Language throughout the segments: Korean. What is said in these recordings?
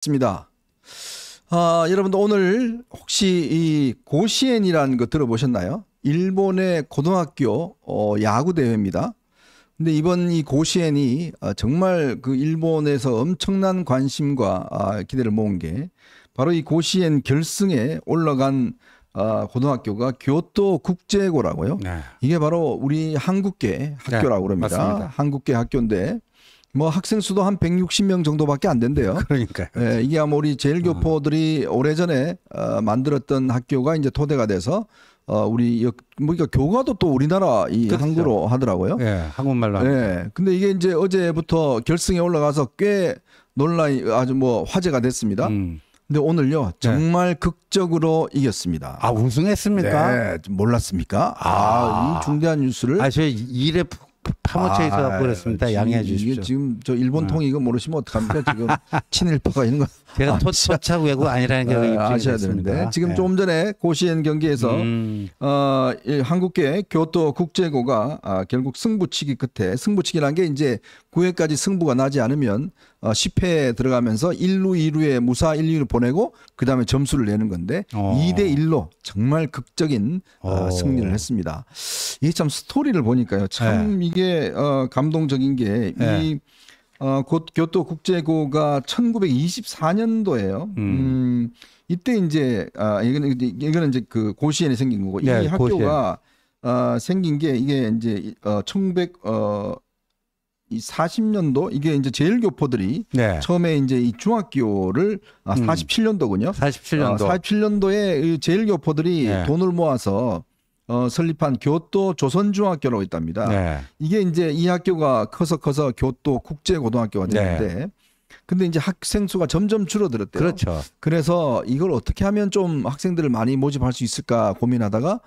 있습니다. 여러분들 오늘 혹시 이 고시엔이라는 거 들어보셨나요? 일본의 고등학교 야구 대회입니다. 근데 이번 이 고시엔이 정말 그 일본에서 엄청난 관심과 기대를 모은 게 바로 이 고시엔 결승에 올라간 고등학교가 교토 국제고라고요. 네. 이게 바로 우리 한국계 학교라고 그럽니다. 맞습니다. 한국계 학교인데 뭐 학생 수도 한 160명 정도밖에 안 된대요. 그러니까요. 예, 이게 아마 우리 제일교포들이 오래전에 만들었던 학교가 이제 토대가 돼서 우리 그러니까 교과도 또 우리나라 이 그렇죠. 한국어로 하더라고요. 예, 한국말로. 예. 근데 이게 이제 어제부터 결승에 올라가서 꽤 논란이 아주 뭐 화제가 됐습니다. 근데 오늘요 정말 극적으로 이겼습니다. 아, 우승했습니까? 네, 좀 몰랐습니까? 이 중대한 뉴스를. 저 일에 파묻혀 있어서 그렇습니다. 양해해 주십시오. 이게 지금 저 일본 통 이거 모르시면 어떡합니까? 지금 친일파가 있는 거. 제가 토착 외국 아니라는 게 아셔야 입증됐습니다. 되는데 지금 조금 전에 고시엔 경기에서 이 한국계 교토 국제고가 결국 승부치기 끝에 승부치기라는 게 이제 9회까지 승부가 나지 않으면 10회에 들어가면서 1루 2루에 무사 1, 2루 보내고 그다음에 점수를 내는 건데 2대 1로 정말 극적인 승리를 했습니다. 이게 참 스토리를 보니까요. 참 이게 감동적인 게 이 교토 국제고가 1924년도예요. 이때 이제 이거는 이제 그 고시엔이 생긴 거고 이 학교가 생긴 게 이게 이제 1940년도 이게 이제 제일교포들이 처음에 이제 이 중학교를 47년도군요. 47년도에 제일교포들이 돈을 모아서 설립한 교토 조선중학교라고 있답니다. 이게 이제 이 학교가 커서 교토 국제고등학교가 됐는데 근데 이제 학생 수가 점점 줄어들었대요. 그렇죠. 그래서 이걸 어떻게 하면 좀 학생들을 많이 모집할 수 있을까 고민하다가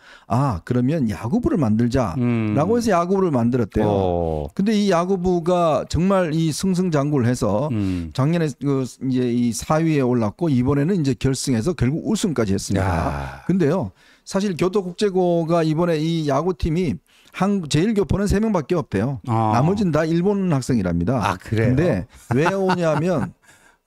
그러면 야구부를 만들자라고 해서 야구부를 만들었대요. 근데 이 야구부가 정말 이 승승장구를 해서 작년에 이제 이 4위에 올랐고 이번에는 이제 결승에서 결국 우승까지 했습니다. 근데요. 사실 교토국제고가 이번에 이 야구팀이 제일교포는 3명밖에 없대요. 나머지는 다 일본 학생이랍니다. 그래요? 근데 왜 오냐면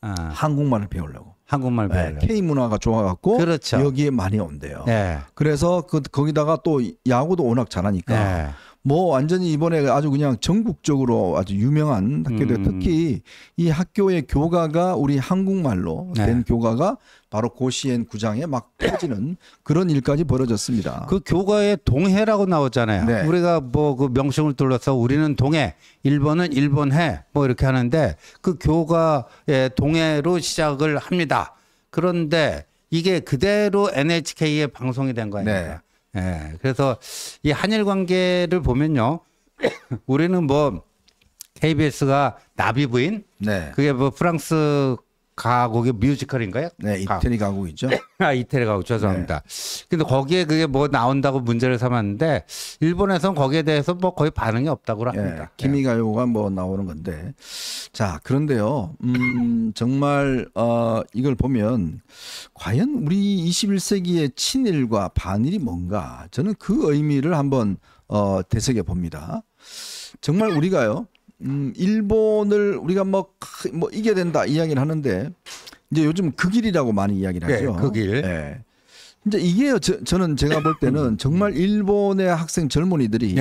한국말을 배우려고. 한국말 배우려고. K 문화가 좋아갖고 그렇죠. 여기에 많이 온대요. 그래서 거기다가 또 야구도 워낙 잘하니까 뭐 완전히 이번에 아주 그냥 전국적으로 아주 유명한 학교들 특히 이 학교의 교가가 우리 한국말로 된 교가가 바로 고시엔 구장에 막 퍼지는 그런 일까지 벌어졌습니다. 그 교과에 동해라고 나오잖아요. 우리가 뭐 그 명칭을 둘러서 우리는 동해, 일본은 일본해 뭐 이렇게 하는데 그 교과의 동해로 시작을 합니다. 그런데 이게 그대로 NHK에 방송이 된 거 아닙니까? 그래서 이 한일 관계를 보면요. 우리는 뭐 KBS가 나비 부인? 그게 뭐 프랑스 가곡의 뮤지컬인가요? 이태리 가곡이죠. 이태리 가곡 죄송합니다. 근데 거기에 그게 뭐 나온다고 문제를 삼았는데 일본에서는 거기에 대해서 뭐 거의 반응이 없다고 합니다. 기미가요가 뭐 나오는 건데. 자, 그런데요. 정말 이걸 보면 과연 우리 21세기의 친일과 반일이 뭔가 저는 그 의미를 한번 되새겨 봅니다. 정말 우리가요. 일본을 우리가 뭐 이겨야 된다 이야기를 하는데 이제 요즘 그 길이라고 많이 이야기를 하죠. 그 길. 이제 이게 저는 제가 볼 때는 정말 일본의 학생 젊은이들이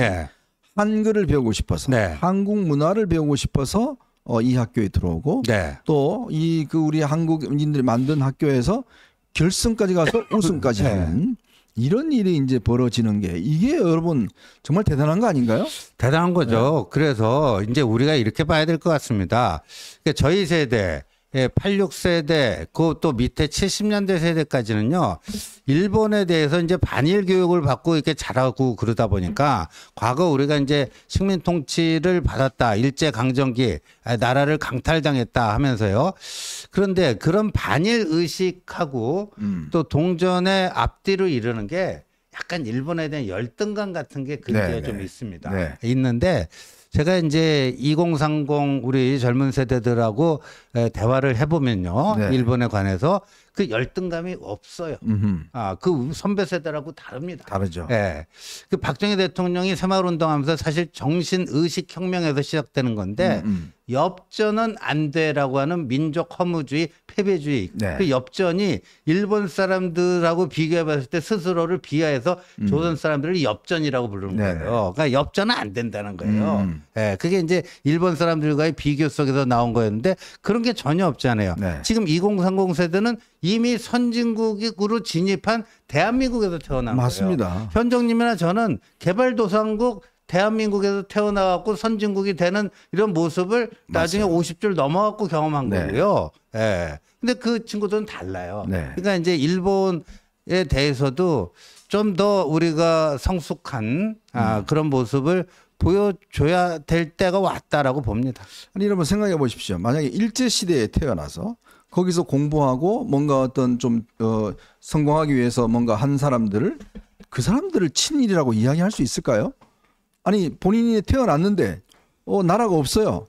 한글을 배우고 싶어서 한국 문화를 배우고 싶어서 이 학교에 들어오고 또 이 그 우리 한국인들이 만든 학교에서 결승까지 가서 우승까지 하는 이런 일이 이제 벌어지는 게 이게 여러분 정말 대단한 거 아닌가요? 대단한 거죠. 그래서 이제 우리가 이렇게 봐야 될 것 같습니다. 그러니까 저희 세대, 86세대, 그 또 밑에 70년대 세대까지는요, 일본에 대해서 이제 반일 교육을 받고 이렇게 자라고 그러다 보니까 과거 우리가 이제 식민 통치를 받았다, 일제강점기, 나라를 강탈당했다 하면서요. 그런데 그런 반일 의식하고 또 동전의 앞뒤로 이르는 게 약간 일본에 대한 열등감 같은 게 그게 좀 있습니다. 있는데 제가 이제 2030 우리 젊은 세대들하고 대화를 해보면요. 일본에 관해서 그 열등감이 없어요. 그 선배 세대라고 다릅니다. 다르죠. 그 박정희 대통령이 새마을 운동하면서 사실 정신의식 혁명에서 시작되는 건데 엽전은 안 돼라고 하는 민족 허무주의, 패배주의. 네. 그 엽전이 일본 사람들하고 비교해 봤을 때 스스로를 비하해서 조선 사람들을 엽전이라고 부르는 네네. 거예요. 그러니까 엽전은 안 된다는 거예요. 예, 그게 이제 일본 사람들과의 비교 속에서 나온 거였는데 그런 게 전혀 없잖아요. 네. 지금 2030 세대는 이미 선진국으로 진입한 대한민국에서 태어난 맞습니다. 거예요. 현정님이나 저는 개발도상국 대한민국에서 태어나갖고 선진국이 되는 이런 모습을 나중에 50줄 넘어갖고 경험한 네. 거고요. 예. 근데 그 친구들은 달라요. 네. 그러니까 이제 일본에 대해서도 좀 더 우리가 성숙한 그런 모습을 보여줘야 될 때가 왔다라고 봅니다. 아니 여러분 생각해 보십시오. 만약에 일제 시대에 태어나서 거기서 공부하고 뭔가 어떤 좀 성공하기 위해서 뭔가 한 사람들을 그 사람들을 친일이라고 이야기할 수 있을까요? 아니 본인이 태어났는데 나라가 없어요.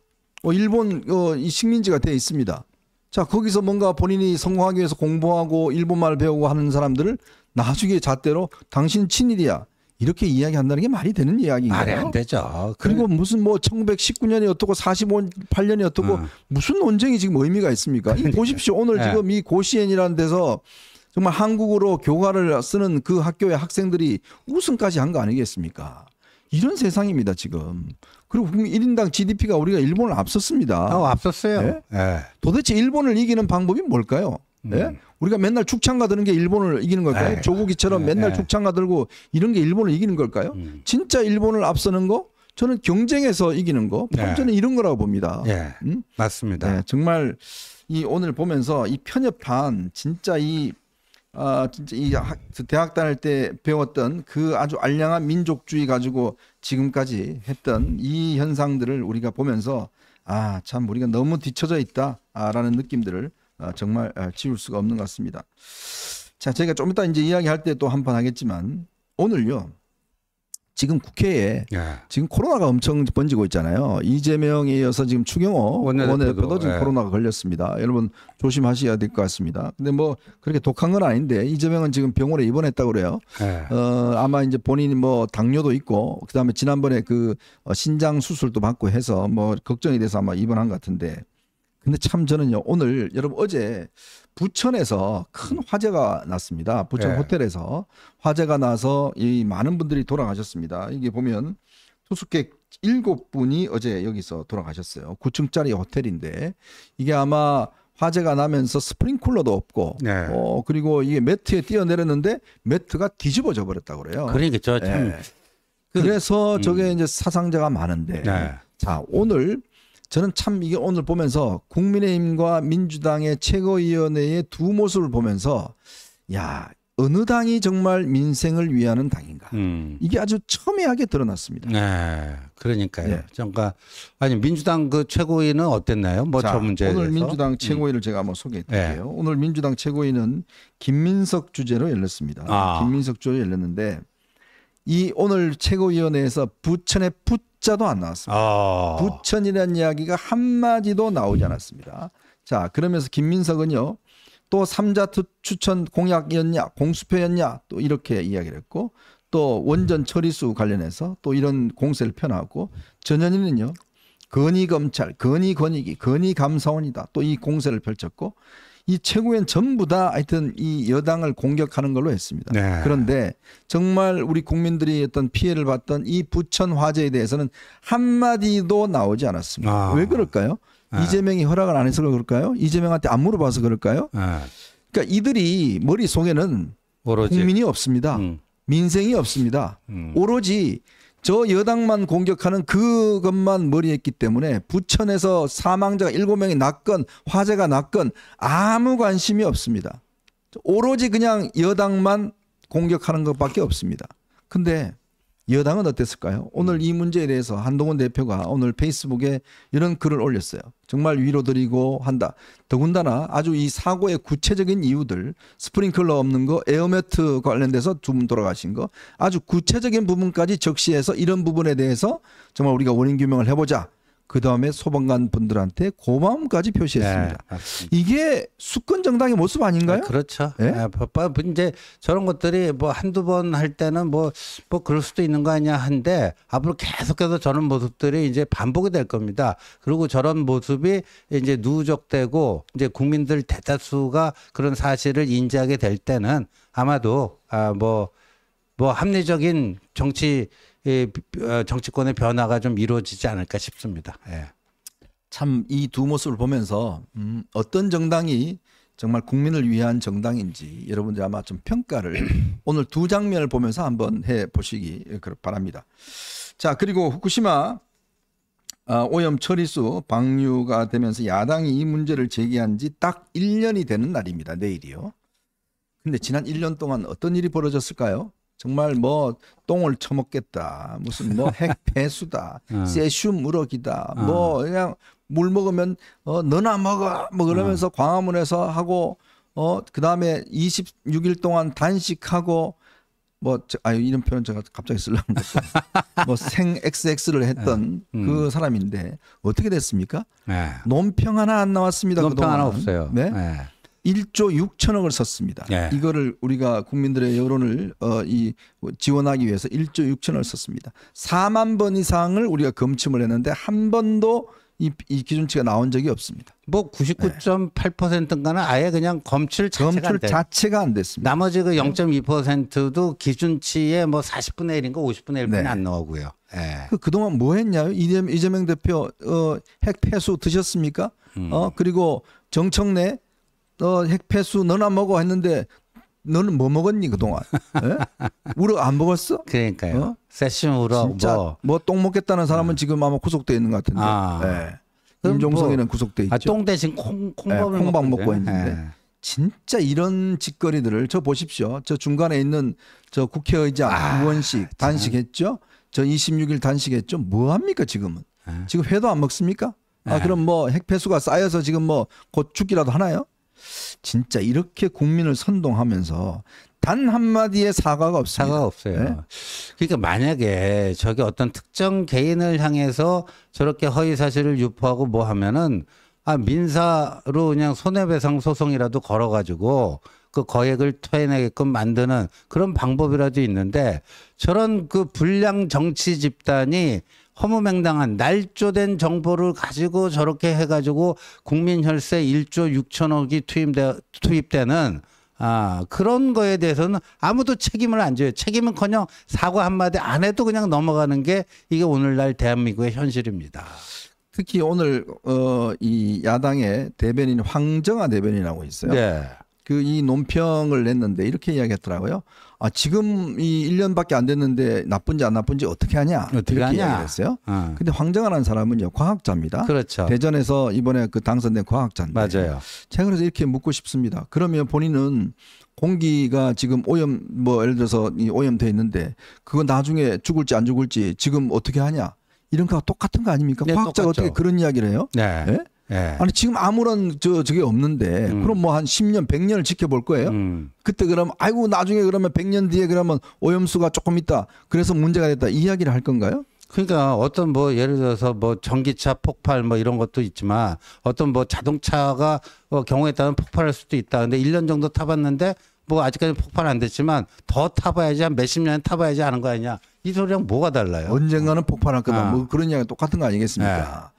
일본 이 식민지가 돼 있습니다. 자 거기서 뭔가 본인이 성공하기 위해서 공부하고 일본말을 배우고 하는 사람들을 나중에 잣대로 당신 친일이야 이렇게 이야기한다는 게 말이 되는 이야기인가요? 말이 안 되죠. 그리고 무슨 뭐 1919년이 어떻고 48년이 어떻고 무슨 논쟁이 지금 의미가 있습니까? 이 보십시오. 오늘 네. 지금 이 고시엔이라는 데서 정말 한국어로 교과를 쓰는 그 학교의 학생들이 우승까지 한 거 아니겠습니까? 이런 세상입니다, 지금. 그리고 국민 1인당 GDP가 우리가 일본을 앞섰습니다. 앞섰어요. 네? 예. 도대체 일본을 이기는 방법이 뭘까요? 예? 우리가 맨날 축창가 드는 게 일본을 이기는 걸까요? 에이, 조국이처럼 맨날 축창가 들고 이런 게 일본을 이기는 걸까요? 진짜 일본을 앞서는 거? 저는 경쟁에서 이기는 거. 네. 저는 이런 거라고 봅니다. 예. 맞습니다. 네, 정말 이 오늘 보면서 이 편협한 진짜 진짜 대학 다닐 때 배웠던 그 아주 알량한 민족주의 가지고 지금까지 했던 이 현상들을 우리가 보면서 참 우리가 너무 뒤처져 있다라는 느낌들을 정말 지울 수가 없는 것 같습니다. 자, 저희가 좀 이따 이제 이야기할 때 또 한 번 하겠지만 오늘요. 지금 국회에 예. 지금 코로나가 엄청 번지고 있잖아요. 이재명에 이어서 지금 추경호 원내대표도 지금 예. 코로나가 걸렸습니다. 여러분 조심하셔야 될 것 같습니다. 근데 뭐 그렇게 독한 건 아닌데 이재명은 지금 병원에 입원했다고 그래요. 예. 아마 이제 본인이 뭐 당뇨도 있고 그다음에 지난번에 그 신장 수술도 받고 해서 뭐 걱정이 돼서 아마 입원한 것 같은데 근데 참 저는요 오늘 여러분 어제 부천에서 큰 화재가 났습니다. 부천 네. 호텔에서 화재가 나서 이 많은 분들이 돌아가셨습니다. 이게 보면 투숙객 7분이 어제 여기서 돌아가셨어요. 9층짜리 호텔인데 이게 아마 화재가 나면서 스프링쿨러도 없고 네. 그리고 이게 매트에 뛰어내렸는데 매트가 뒤집어져 버렸다고 그래요. 그러니까 저 참. 네. 그래서 저게 이제 사상자가 많은데 네. 자 오늘 저는 참 이게 오늘 보면서 국민의힘과 민주당의 최고위원회의 두 모습을 보면서 야 어느 당이 정말 민생을 위하는 당인가 이게 아주 첨예하게 드러났습니다. 네, 그러니까요. 네. 그러니까 아니 민주당 그 최고위는 어땠나요? 뭐 저 문제에 오늘 대해서? 민주당 최고위를 제가 한번 소개해드릴게요. 네. 오늘 민주당 최고위는 김민석 주재로 열렸습니다. 김민석 주재로 열렸는데 이 오늘 최고위원회에서 부천의 부자도 안 나왔습니다. 부천이라는 이야기가 한마디도 나오지 않았습니다. 자 그러면서 김민석은요. 또 3자 추천 공약이었냐 공수표였냐 또 이렇게 이야기를 했고 또 원전 처리수 관련해서 또 이런 공세를 펴나왔고 전현희는요 건의검찰 건의권익위 건의감사원이다 또 이 공세를 펼쳤고 이 최고위원 전부 다 하여튼 이 여당을 공격하는 걸로 했습니다. 네. 그런데 정말 우리 국민들이 어떤 피해를 봤던 이 부천 화재에 대해서는 한마디도 나오지 않았습니다. 왜 그럴까요? 이재명이 허락을 안 해서 그럴까요? 이재명한테 안 물어봐서 그럴까요? 그러니까 이들이 머릿속에는 오로지. 국민이 없습니다. 민생이 없습니다. 오로지 저 여당만 공격하는 그것만 머리에 있기 때문에 부천에서 사망자가 7명이 났건 화재가 났건 아무 관심이 없습니다. 오로지 그냥 여당만 공격하는 것밖에 없습니다. 근데 여당은 어땠을까요? 오늘 이 문제에 대해서 한동훈 대표가 오늘 페이스북에 이런 글을 올렸어요. 정말 위로드리고 한다. 더군다나 아주 이 사고의 구체적인 이유들 스프링클러 없는 거 에어매트 관련돼서 2분 돌아가신 거 아주 구체적인 부분까지 적시해서 이런 부분에 대해서 정말 우리가 원인 규명을 해보자. 그 다음에 소방관 분들한테 고마움까지 표시했습니다. 네, 이게 수권 정당의 모습 아닌가요? 그렇죠. 예? 이제 저런 것들이 뭐 한두 번 할 때는 뭐 그럴 수도 있는 거 아니야 한데 앞으로 계속해서 저런 모습들이 이제 반복이 될 겁니다. 그리고 저런 모습이 이제 누적되고 이제 국민들 대다수가 그런 사실을 인지하게 될 때는 아마도 뭐 합리적인 정치권의 변화가 좀 이루어지지 않을까 싶습니다. 예. 참 이 두 모습을 보면서 어떤 정당이 정말 국민을 위한 정당인지 여러분들이 아마 좀 평가를 오늘 두 장면을 보면서 한번 해 보시기 바랍니다. 자, 그리고 후쿠시마 오염 처리수 방류가 되면서 야당이 이 문제를 제기한 지 딱 1년이 되는 날입니다. 내일이요. 근데 지난 1년 동안 어떤 일이 벌어졌을까요? 정말 뭐 똥을 처먹겠다, 무슨 뭐 핵 폐수다, 세슘 우럭이다, 뭐 그냥 물 먹으면 너나 먹어 뭐 그러면서 광화문에서 하고 그 다음에 26일 동안 단식하고 뭐 이런 표현 제가 갑자기 쓰려고 했는데 뭐 생 XX를 했던 그 사람인데 어떻게 됐습니까? 네. 논평 하나 안 나왔습니다. 논평 그동안. 하나 없어요. 네. 네. 1조 6천억을 썼습니다. 네. 이거를 우리가 국민들의 여론을 지원하기 위해서 1조 6천억을 썼습니다. 4만 번 이상을 우리가 검침을 했는데 한 번도 이 기준치가 나온 적이 없습니다. 뭐 99.8%인가는 아예 그냥 검출 자체가 안 됐습니다. 나머지 그 0.2%도 기준치의 뭐 40분의 1인가 50분의 1분이 네. 안 나오고요. 예. 그동안 뭐 했냐요? 이재명 대표 핵 폐수 드셨습니까? 그리고 정청래 핵 폐수 너나 먹어 했는데 너는 뭐 먹었니 그동안? 예? 우럭 안 먹었어? 그러니까요. 세슘 우럭 진짜 뭐 똥 먹겠다는 사람은 지금 아마 구속돼 있는 것 같은데. 예. 임종석이는 구속돼 있죠. 똥 대신 콩밥을 콩밥 먹고 있는데. 예. 진짜 이런 짓거리들을 저 보십시오. 저 중간에 있는 저 국회의장 의원식 단식했죠. 저 26일 단식했죠. 뭐 합니까 지금은? 지금 회도 안 먹습니까? 그럼 뭐 핵폐수가 쌓여서 지금 뭐 곧 죽기라도 하나요? 진짜 이렇게 국민을 선동하면서 단 한마디의 사과가 없습니다. 사과가 없어요. 네? 그러니까 만약에 저게 어떤 특정 개인을 향해서 저렇게 허위 사실을 유포하고 뭐 하면은 민사로 그냥 손해배상 소송이라도 걸어가지고 그 거액을 토해내게끔 만드는 그런 방법이라도 있는데 저런 그 불량 정치 집단이 허무맹랑한 날조된 정보를 가지고 저렇게 해가지고 국민 혈세 1조 6천억이 투입되는 그런 거에 대해서는 아무도 책임을 안 져요. 책임은커녕 사과 한마디 안 해도 그냥 넘어가는 게 이게 오늘날 대한민국의 현실입니다. 특히 오늘 이 야당의 대변인 황정아 대변인이라고 있어요. 네. 이 논평을 냈는데 이렇게 이야기했더라고요. 지금 이 1년밖에 안 됐는데 나쁜지 안 나쁜지 어떻게 하냐? 이렇게 이야기했어요. 근데 황정아라는 사람은요 과학자입니다. 그렇죠. 대전에서 이번에 당선된 과학자인데. 맞아요. 제가 그래서 이렇게 묻고 싶습니다. 그러면 본인은 공기가 지금 오염 뭐 예를 들어서 오염돼 있는데 그거 나중에 죽을지 안 죽을지 지금 어떻게 하냐? 이런 거와 똑같은 거 아닙니까? 네, 과학자가 똑같죠. 어떻게 그런 이야기를 해요? 네. 네? 네. 아니 지금 아무런 저게 없는데 그럼 뭐 한 10년, 100년을 지켜볼 거예요? 그때 그러면 아이고 나중에 그러면 100년 뒤에 그러면 오염수가 조금 있다. 그래서 문제가 됐다. 이 이야기를 할 건가요? 그러니까 어떤 뭐 예를 들어서 뭐 전기차 폭발 뭐 이런 것도 있지만 어떤 뭐 자동차가 경우에 따른 폭발할 수도 있다. 근데 1년 정도 타봤는데 뭐 아직까지 폭발 안 됐지만 더 타봐야지 한 몇십 년 타봐야지 하는 거 아니냐. 이 소리랑 뭐가 달라요? 언젠가는 폭발할 거다. 뭐 그런 이야기 똑같은 거 아니겠습니까?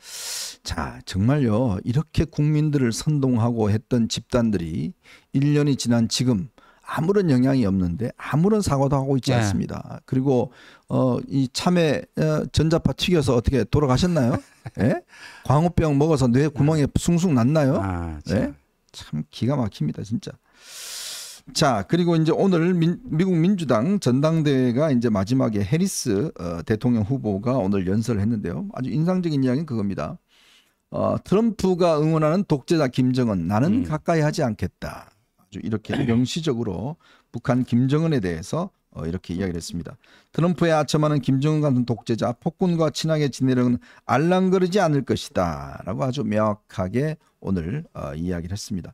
자, 정말요. 이렇게 국민들을 선동하고 했던 집단들이 1년이 지난 지금 아무런 영향이 없는데 아무런 사과도 하고 있지 않습니다. 그리고 이 참외 전자파 튀겨서 어떻게 돌아가셨나요? 예? 광우병 먹어서 뇌 구멍에 숭숭 났나요? 예? 참 기가 막힙니다, 진짜. 자, 그리고 이제 오늘 미국 민주당 전당대회가 이제 마지막에 해리스 대통령 후보가 오늘 연설을 했는데요. 아주 인상적인 이야기는 그겁니다. 트럼프가 응원하는 독재자 김정은 나는 가까이 하지 않겠다. 아주 이렇게 명시적으로 북한 김정은에 대해서 이렇게 이야기를 했습니다. 트럼프에 아첨하는 김정은 같은 독재자 폭군과 친하게 지내려는 알랑거리지 않을 것이다 라고 아주 명확하게 오늘 이야기를 했습니다.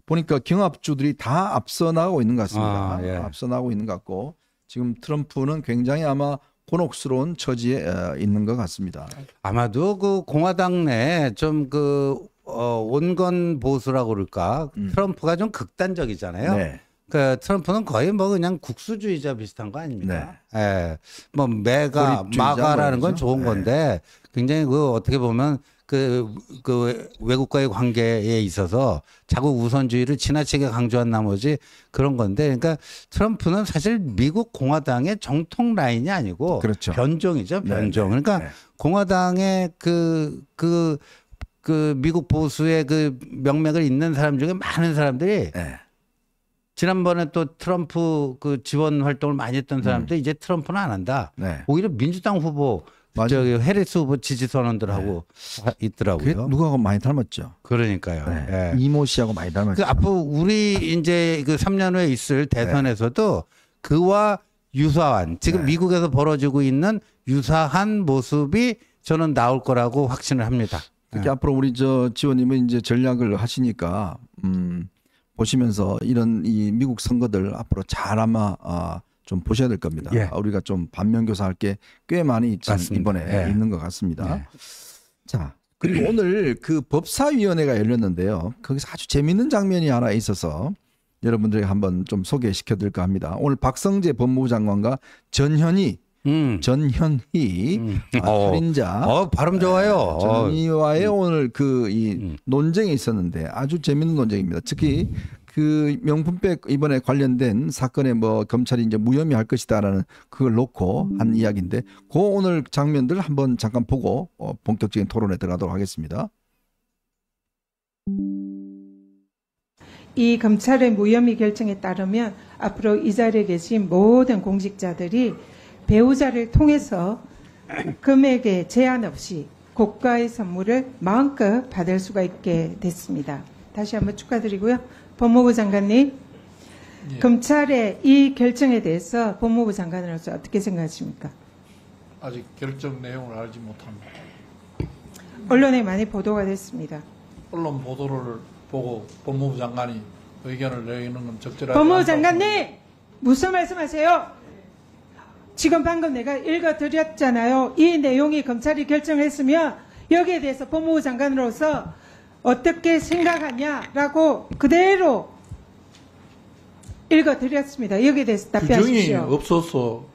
보니까 경합주들이 다 앞서 나가고 있는 것 같습니다. 앞서 나가고 있는 것 같고 지금 트럼프는 굉장히 아마 곤혹스러운 처지에 있는 것 같습니다. 아마도 그 공화당 내에 좀 온건 보수라고 그럴까 트럼프가 좀 극단적이잖아요. 네. 그 트럼프는 거의 뭐 그냥 국수주의자 비슷한 거 아닙니까? 네. 예. 뭐 메가 고립주의자 마가라는 건 말이죠. 좋은 네. 건데 굉장히 어떻게 보면 그 외국과의 관계에 있어서 자국 우선주의를 지나치게 강조한 나머지 그런 건데, 그러니까 트럼프는 사실 미국 공화당의 정통 라인이 아니고 그렇죠. 변종이죠, 변종. 네, 네, 그러니까 네. 공화당의 그 미국 보수의 그 명맥을 잇는 사람 중에 많은 사람들이 네. 지난번에 또 트럼프 그 지원 활동을 많이 했던 사람들 이제 트럼프는 안 한다. 네. 오히려 민주당 후보 맞아요. 저기 해리스 후보 지지 선언들하고 그게 있더라고요. 누구하고 많이 닮았죠. 그러니까요. 네. 예. 이모 씨하고 많이 닮았죠. 그 앞으로 우리 이제 그 3년 후에 있을 대선에서도 그와 유사한 지금 미국에서 벌어지고 있는 유사한 모습이 저는 나올 거라고 확신을 합니다. 특히 앞으로 우리 지원님은 이제 전략을 하시니까 보시면서 이런 이 미국 선거들 앞으로 잘 아마 좀 보셔야 될 겁니다. 예. 우리가 좀 반면교사할 게 꽤 많이 맞습니다. 이번에 예. 있는 것 같습니다. 네. 자, 그리고 오늘 그 법사위원회가 열렸는데요. 거기서 아주 재미있는 장면이 하나 있어서 여러분들에게 한번 좀 소개시켜 드릴까 합니다. 오늘 박성재 법무부 장관과 전현희 살인자 발음 좋아요. 전현희와의 오늘 이 논쟁이 있었는데 아주 재미있는 논쟁입니다. 특히 그 명품백 이번에 관련된 사건에 뭐 검찰이 이제 무혐의 할 것이다라는 그걸 놓고 한 이야기인데 그 오늘 장면들 한번 잠깐 보고 본격적인 토론에 들어가도록 하겠습니다. 이 검찰의 무혐의 결정에 따르면 앞으로 이 자리에 계신 모든 공직자들이 배우자를 통해서 금액에 제한 없이 고가의 선물을 마음껏 받을 수가 있게 됐습니다. 다시 한번 축하드리고요. 법무부 장관님, 예. 검찰의 이 결정에 대해서 법무부 장관으로서 어떻게 생각하십니까? 아직 결정 내용을 알지 못합니다. 언론에 많이 보도가 됐습니다. 언론 보도를 보고 법무부 장관이 의견을 내리는 건 적절하지 법무부 않다고 장관님, 무슨 말씀하세요? 지금 방금 내가 읽어드렸잖아요. 이 내용이 검찰이 결정을 했으면 여기에 대해서 법무부 장관으로서 어떻게 생각하냐라고 그대로 읽어드렸습니다. 여기에 대해서 규정이 답변하십시오. 없어서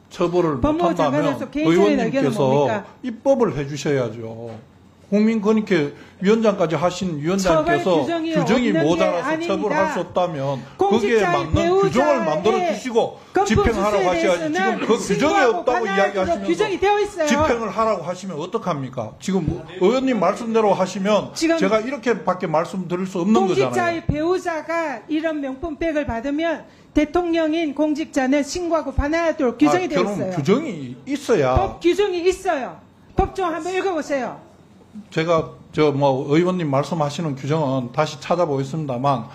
처벌을 법무부 못한다면 장관으로서 개인적인 의견은 의원님께서 뭡니까? 입법을 해주셔야죠. 국민권익회 위원장까지 하신 위원장께서 처벌 규정이 규정이 없는 게 모자라서 아닙니다. 처벌할 수 없다면 거기에 공직자의 맞는 배우자의 규정을 만들어 주시고 집행하라고 하셔야지. 지금 그 규정이 없다고 이야기하시면서 규정이 되어 있어요. 집행을 하라고 하시면 어떡합니까? 지금 의원님 말씀대로 하시면 지금 제가 이렇게밖에 말씀드릴 수 없는 거잖아요. 공직자의 배우자가 이런 명품백을 받으면 대통령인 공직자는 신고하고 반환하도록 규정이 되어 그럼 있어요. 규정이 있어야 법 규정이 있어요. 법좀 한번 읽어보세요. 제가 의원님 말씀하시는 규정은 다시 찾아보겠습니다만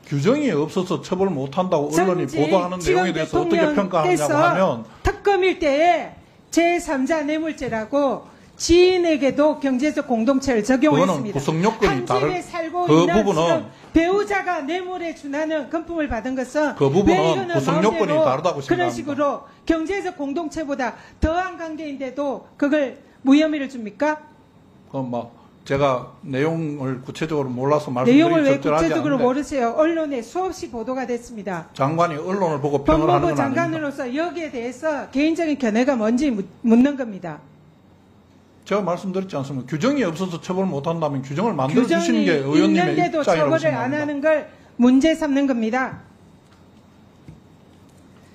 규정이 없어서 처벌 못한다고 언론이 전직 보도하는 내용에 대해서 어떻게 평가하냐고 대통령께서 하면 특검일 때에 제3자 뇌물죄라고 지인에게도 경제적 공동체를 적용했습니다. 그거는 구성 요건이 한 집에 살고 그 있는 부분은 지금 배우자가 뇌물에 준하는 금품을 받은 것은 그 부분은 왜 이거는 구성 요건이 마음대로 다르다고 그런 생각합니다. 식으로 경제적 공동체보다 더한 관계인데도 그걸 무혐의를 줍니까? 제가 내용을 구체적으로 몰라서 내용을 말씀드리기 왜 적절하지 구체적으로 않은데 모르세요? 언론에 수없이 보도가 됐습니다. 장관이 언론을 보고 평을 하는 법무부 건 아닙니다. 장관으로서 여기에 대해서 개인적인 견해가 뭔지 묻는 겁니다. 제가 말씀드렸지 않습니까? 규정이 없어서 처벌 못한다면 규정을 만들어 규정이 주시는 게 의원님의 있는데도 입장이라고 처벌을 안 생각합니다. 하는 걸 문제 삼는 겁니다.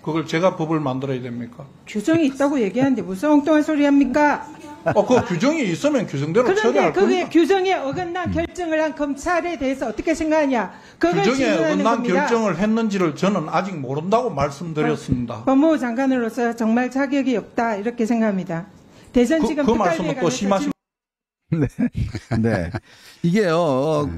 그걸 제가 법을 만들어야 됩니까? 규정이 있다고 얘기하는데 무슨 엉뚱한 소리 합니까? 그 규정이 있으면 규정대로 그런데 처리할 그게 겁니다. 규정에 어긋난 결정을 한 검찰에 대해서 어떻게 생각하냐? 그걸 규정에 질문하는 어긋난 겁니다. 결정을 했는지를 저는 아직 모른다고 말씀드렸습니다. 법무부 장관으로서 정말 자격이 없다 이렇게 생각합니다. 대전지검 그 특활비에 말씀은 또 관해서 심하신 네. 이게요,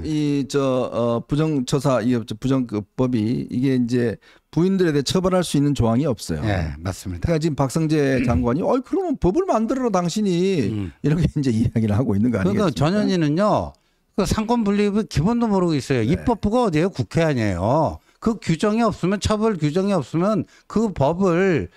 부정처사, 부정법이 이게 이제 부인들에 대해 처벌할 수 있는 조항이 없어요. 네, 맞습니다. 그러니까 지금 박성재 장관이, 그러면 법을 만들어라 당신이 이렇게 이제 이야기를 하고 있는 거 아니겠습니까? 그러니까 전현희는요, 그 상권 분립의 기본도 모르고 있어요. 입법부가 어디예요? 국회 아니에요. 그 규정이 없으면 처벌 규정이 없으면 그 법을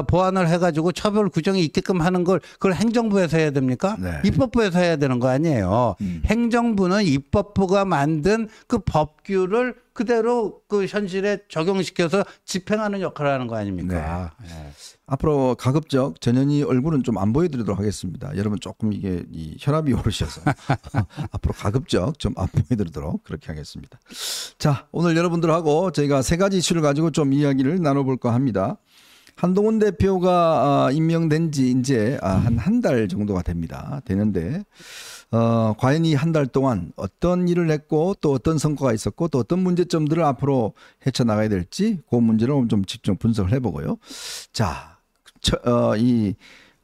보완을 해가지고 처벌 규정이 있게끔 하는 걸 그걸 행정부에서 해야 됩니까? 네. 입법부에서 해야 되는 거 아니에요. 행정부는 입법부가 만든 그 법규를 그대로 그 현실에 적용시켜서 집행하는 역할을 하는 거 아닙니까? 네. 앞으로 가급적 전현희 얼굴은 좀 안 보여드리도록 하겠습니다. 여러분 조금 이게 이 혈압이 오르셔서 앞으로 가급적 좀 안 보여드리도록 그렇게 하겠습니다. 자, 오늘 여러분들하고 저희가 세 가지 이슈를 가지고 좀 이야기를 나눠볼까 합니다. 한동훈 대표가 임명된 지 이제 한 달 정도가 되는데 과연 이 한 달 동안 어떤 일을 했고 또 어떤 성과가 있었고 또 어떤 문제점들을 앞으로 헤쳐나가야 될지 그 문제를 좀 집중 분석을 해보고요. 자, 이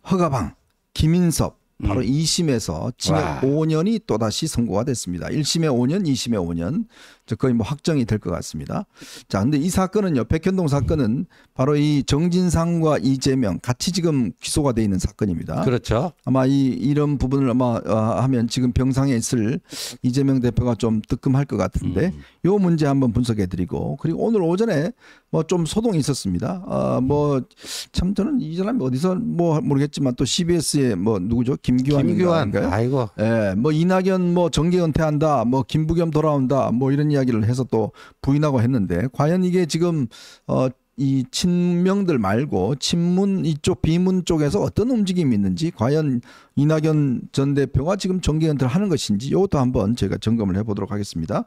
허가방, 김인섭 바로 2심에서 징역 5년이 또다시 선고가 됐습니다. 1심에 5년, 2심에 5년. 거의 뭐 확정이 될 것 같습니다. 자, 근데 이 사건은요, 백현동 사건은 바로 이 정진상과 이재명 같이 지금 기소가 돼 있는 사건입니다. 그렇죠. 아마 이런 부분을 하면 지금 병상에 있을 이재명 대표가 좀 뜨끔할 것 같은데 요 문제 한번 분석해 드리고 그리고 오늘 오전에 뭐 좀 소동이 있었습니다. 뭐 참 저는 이 사람이 어디서 뭐 모르겠지만 또 CBS에 뭐 누구죠? 김규환. 아이고. 예, 뭐 이낙연 뭐 정계 은퇴한다, 뭐 김부겸 돌아온다, 뭐 이런 이야기를 해서 또 부인하고 했는데 과연 이게 지금 이 친명들 말고 친문 이쪽 비문 쪽에서 어떤 움직임이 있는지 과연 이낙연 전 대표가 지금 정계 은퇴를 하는 것인지 이것도 한번 제가 점검을 해보도록 하겠습니다.